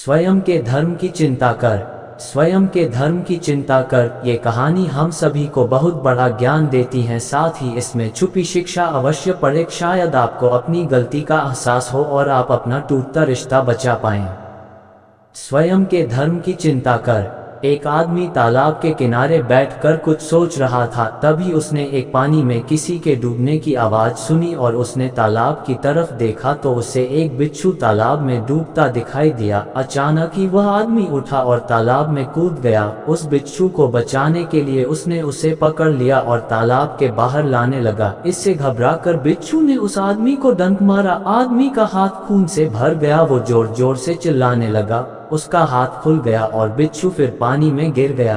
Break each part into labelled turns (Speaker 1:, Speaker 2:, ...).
Speaker 1: स्वयं के धर्म की चिंता कर। स्वयं के धर्म की चिंता कर। ये कहानी हम सभी को बहुत बड़ा ज्ञान देती है, साथ ही इसमें छुपी शिक्षा अवश्य पड़े। शायद आपको अपनी गलती का एहसास हो और आप अपना टूटता रिश्ता बचा पाएं। स्वयं के धर्म की चिंता कर। एक आदमी तालाब के किनारे बैठकर कुछ सोच रहा था। तभी उसने एक पानी में किसी के डूबने की आवाज़ सुनी और उसने तालाब की तरफ देखा तो उसे एक बिच्छू तालाब में डूबता दिखाई दिया। अचानक ही वह आदमी उठा और तालाब में कूद गया। उस बिच्छू को बचाने के लिए उसने उसे पकड़ लिया और तालाब के बाहर लाने लगा। इससे घबराकर बिच्छू ने उस आदमी को डंक मारा। आदमी का हाथ खून से भर गया। वो जोर जोर से चिल्लाने लगा। उसका हाथ खुल गया और बिच्छू फिर पानी में गिर गया।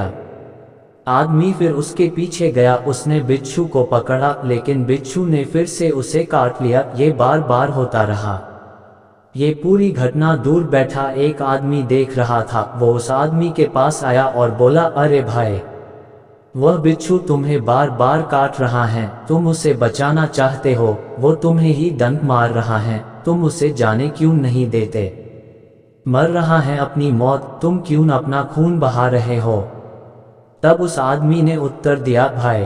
Speaker 1: आदमी फिर उसके पीछे गया। उसने बिच्छू को पकड़ा, लेकिन बिच्छू ने फिर से उसे काट लिया। ये बार बार होता रहा। ये पूरी घटना दूर बैठा एक आदमी देख रहा था। वो उस आदमी के पास आया और बोला, अरे भाई, वह बिच्छू तुम्हें बार बार काट रहा है। तुम उसे बचाना चाहते हो, वो तुम्हें ही डंक मार रहा है। तुम उसे जाने क्यों नहीं देते? मर रहा है अपनी मौत, तुम क्यों अपना खून बहा रहे हो? तब उस आदमी ने उत्तर दिया, भाई,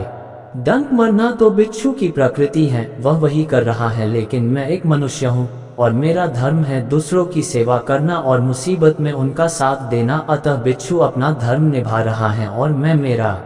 Speaker 1: डंक मरना तो बिच्छू की प्रकृति है, वह वही कर रहा है, लेकिन मैं एक मनुष्य हूँ और मेरा धर्म है दूसरों की सेवा करना और मुसीबत में उनका साथ देना। अतः बिच्छू अपना धर्म निभा रहा है और मैं मेरा।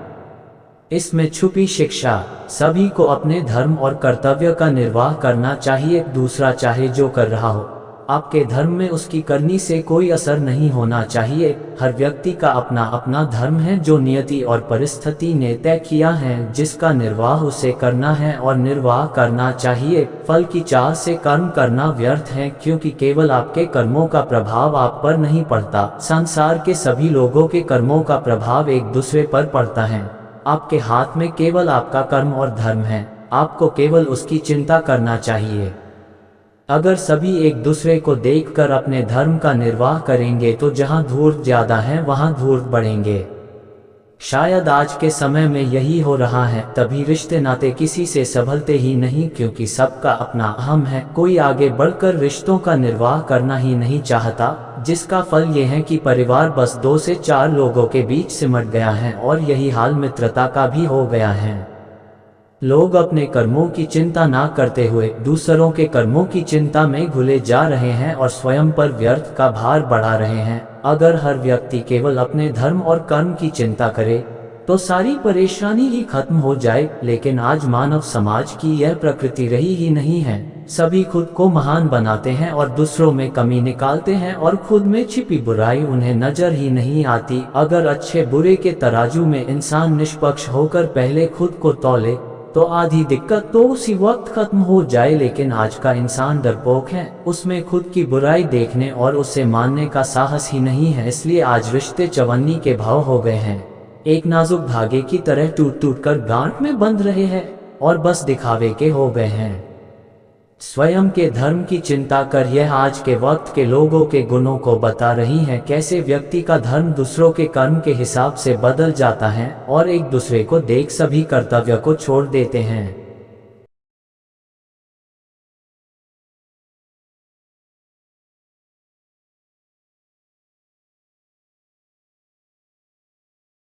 Speaker 1: इसमें छुपी शिक्षा। सभी को अपने धर्म और कर्तव्य का निर्वाह करना चाहिए। दूसरा चाहे जो कर रहा हो, आपके धर्म में उसकी करनी से कोई असर नहीं होना चाहिए। हर व्यक्ति का अपना अपना धर्म है जो नियति और परिस्थिति ने तय किया है, जिसका निर्वाह उसे करना है और निर्वाह करना चाहिए। फल की चाह से कर्म करना व्यर्थ है, क्योंकि केवल आपके कर्मों का प्रभाव आप पर नहीं पड़ता। संसार के सभी लोगों के कर्मों का प्रभाव एक दूसरे पर पड़ता है। आपके हाथ में केवल आपका कर्म और धर्म है। आपको केवल उसकी चिंता करना चाहिए। अगर सभी एक दूसरे को देखकर अपने धर्म का निर्वाह करेंगे तो जहां धूर्त ज्यादा है वहां धूर्त बढ़ेंगे। शायद आज के समय में यही हो रहा है, तभी रिश्ते नाते किसी से संभलते ही नहीं, क्योंकि सबका अपना अहम है। कोई आगे बढ़कर रिश्तों का निर्वाह करना ही नहीं चाहता, जिसका फल ये है कि परिवार बस 2 से 4 लोगों के बीच सिमट गया है और यही हाल मित्रता का भी हो गया है। लोग अपने कर्मों की चिंता ना करते हुए दूसरों के कर्मों की चिंता में घुले जा रहे हैं और स्वयं पर व्यर्थ का भार बढ़ा रहे हैं। अगर हर व्यक्ति केवल अपने धर्म और कर्म की चिंता करे तो सारी परेशानी ही खत्म हो जाए, लेकिन आज मानव समाज की यह प्रकृति रही ही नहीं है। सभी खुद को महान बनाते हैं और दूसरों में कमी निकालते हैं और खुद में छिपी बुराई उन्हें नजर ही नहीं आती। अगर अच्छे बुरे के तराजू में इंसान निष्पक्ष होकर पहले खुद को तौले तो आधी दिक्कत तो उसी वक्त खत्म हो जाए, लेकिन आज का इंसान डरपोक है। उसमें खुद की बुराई देखने और उसे मानने का साहस ही नहीं है। इसलिए आज रिश्ते चवन्नी के भाव हो गए हैं, एक नाजुक धागे की तरह टूट टूट कर गांठ में बंध रहे हैं और बस दिखावे के हो गए हैं। स्वयं के धर्म की चिंता कर। यह आज के वक्त के लोगों के गुणों को बता रही है, कैसे व्यक्ति का धर्म दूसरों के कर्म के हिसाब से बदल जाता है और एक दूसरे को देख सभी कर्तव्य को छोड़ देते हैं।